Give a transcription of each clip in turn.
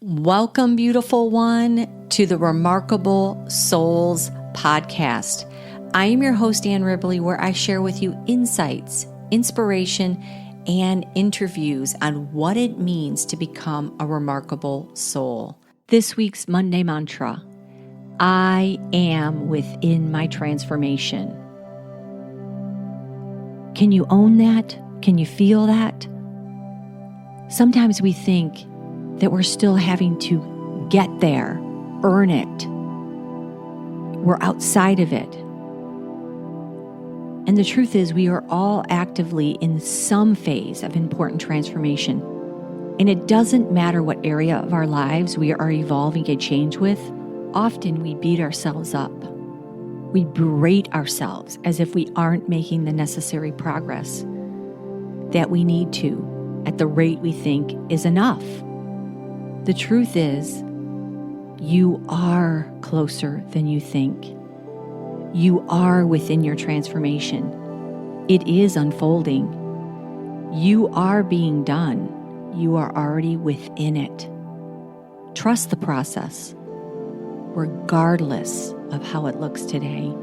Welcome, beautiful one, to the Remarkable Souls podcast. I am your host, Ann Ribley, where I share with you insights, inspiration, and interviews on what it means to become a remarkable soul. This week's Monday mantra: I am within my transformation. Can you own that? Can you feel that? Sometimes we think that we're still having to get there, earn it. We're outside of it. And the truth is, we are all actively in some phase of important transformation. And it doesn't matter what area of our lives we are evolving a change with, often we beat ourselves up. We berate ourselves as if we aren't making the necessary progress that we need to at the rate we think is enough. The truth is, you are closer than you think. You are within your transformation. It is unfolding. You are being done. You are already within it. Trust the process, regardless of how it looks today.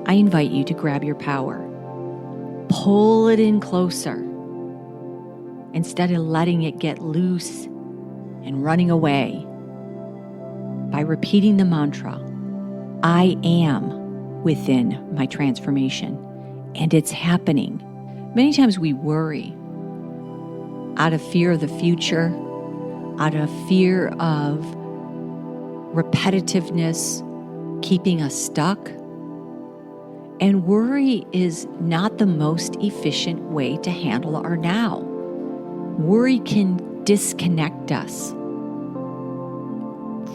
I invite you to grab your power. Pull it in closer instead of letting it get loose and running away, by repeating the mantra, I am within my transformation, and it's happening. Many times we worry out of fear of the future, out of fear of repetitiveness keeping us stuck. And worry is not the most efficient way to handle our now. Worry can disconnect us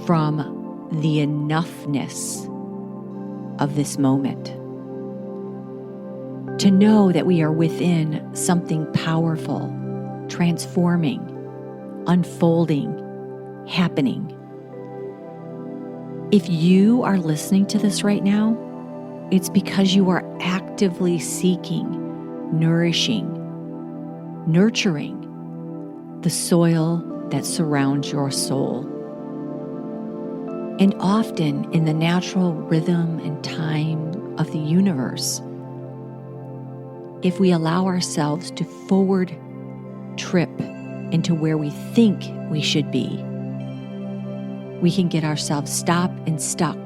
from the enoughness of this moment. To know that we are within something powerful, transforming, unfolding, happening. If you are listening to this right now, it's because you are actively seeking, nourishing, nurturing the soil that surrounds your soul. And often in the natural rhythm and time of the universe, if we allow ourselves to forward trip into where we think we should be, we can get ourselves stopped and stuck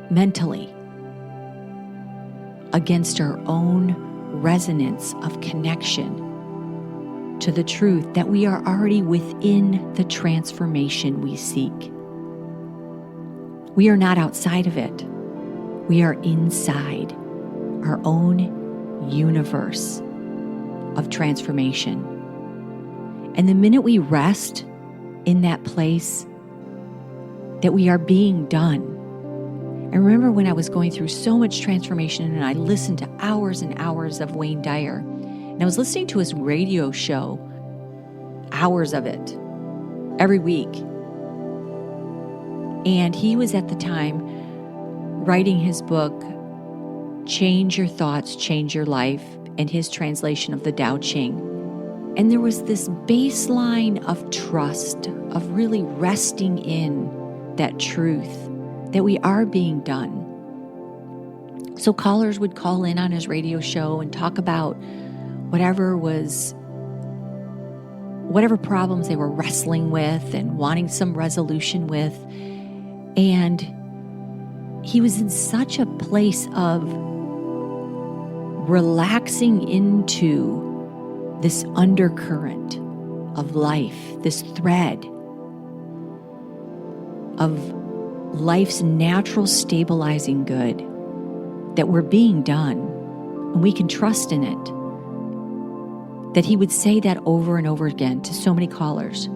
mentally against our own resonance of connection to the truth that we are already within the transformation we seek. We are not outside of it. We are inside our own universe of transformation. And the minute we rest in that place that we are being done. I remember when I was going through so much transformation and I listened to hours and hours of Wayne Dyer, and I was listening to his radio show, hours of it, every week. And he was at the time writing his book, Change Your Thoughts, Change Your Life, and his translation of the Tao Ching. And there was this baseline of trust, of really resting in that truth that we are being done. So callers would call in on his radio show and talk about whatever problems they were wrestling with and wanting some resolution with. And he was in such a place of relaxing into this undercurrent of life, this thread of life's natural stabilizing good, that we're being done and we can trust in it. That he would say that over and over again to so many callers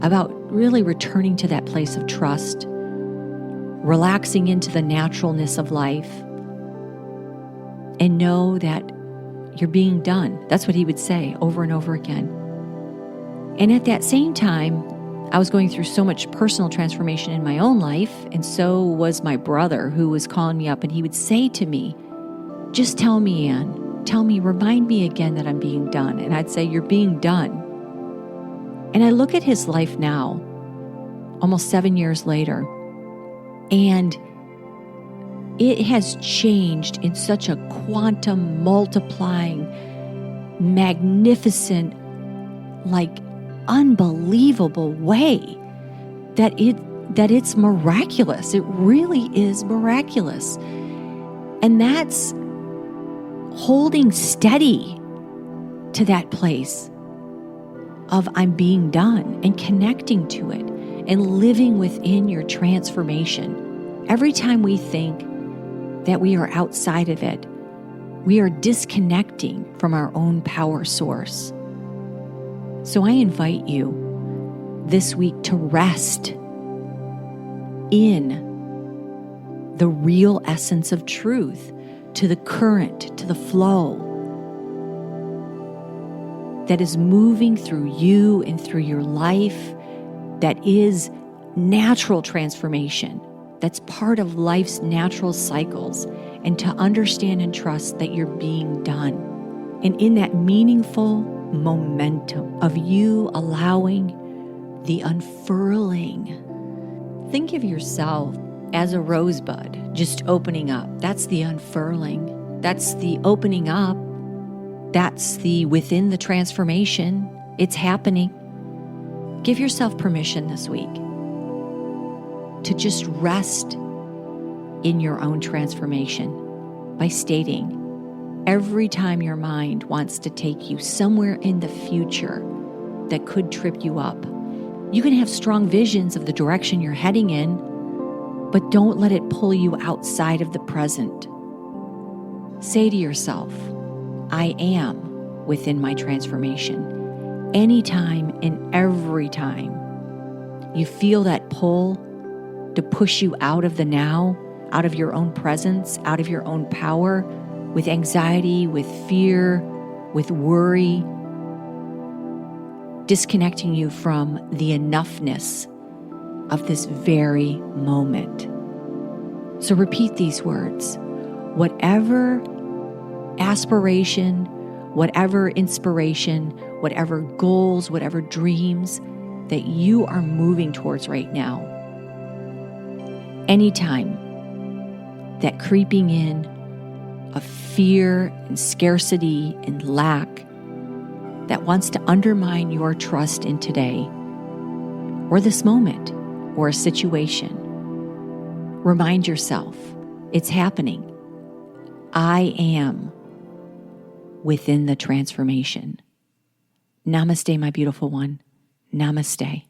about really returning to that place of trust, relaxing into the naturalness of life, and know that you're being done. That's what he would say over and over again. And at that same time, I was going through so much personal transformation in my own life, and so was my brother, who was calling me up, and he would say to me, just tell me, Ann, remind me again that I'm being done. And I'd say, you're being done. And I look at his life now, almost 7 years later, and it has changed in such a quantum multiplying, magnificent, unbelievable way that it's miraculous. It really is miraculous. And that's holding steady to that place of I'm being done and connecting to it and living within your transformation. Every time we think that we are outside of it, we are disconnecting from our own power source. So I invite you this week to rest in the real essence of truth, to the current, to the flow that is moving through you and through your life, that is natural transformation, that's part of life's natural cycles, and to understand and trust that you're being done. And in that meaningful momentum of you allowing the unfurling, think of yourself as a rosebud just opening up. That's the unfurling. That's the opening up. That's the within the transformation. It's happening. Give yourself permission this week to just rest in your own transformation by stating, every time your mind wants to take you somewhere in the future that could trip you up, you can have strong visions of the direction you're heading in, but don't let it pull you outside of the present. Say to yourself, I am within my transformation. Anytime and every time you feel that pull to push you out of the now, out of your own presence, out of your own power, with anxiety, with fear, with worry, disconnecting you from the enoughness of this very moment. So repeat these words. Whatever aspiration, whatever inspiration, whatever goals, whatever dreams that you are moving towards right now, anytime that creeping in of fear and scarcity and lack that wants to undermine your trust in today or this moment or a situation, remind yourself it's happening. I am within the transformation. Namaste, my beautiful one. Namaste.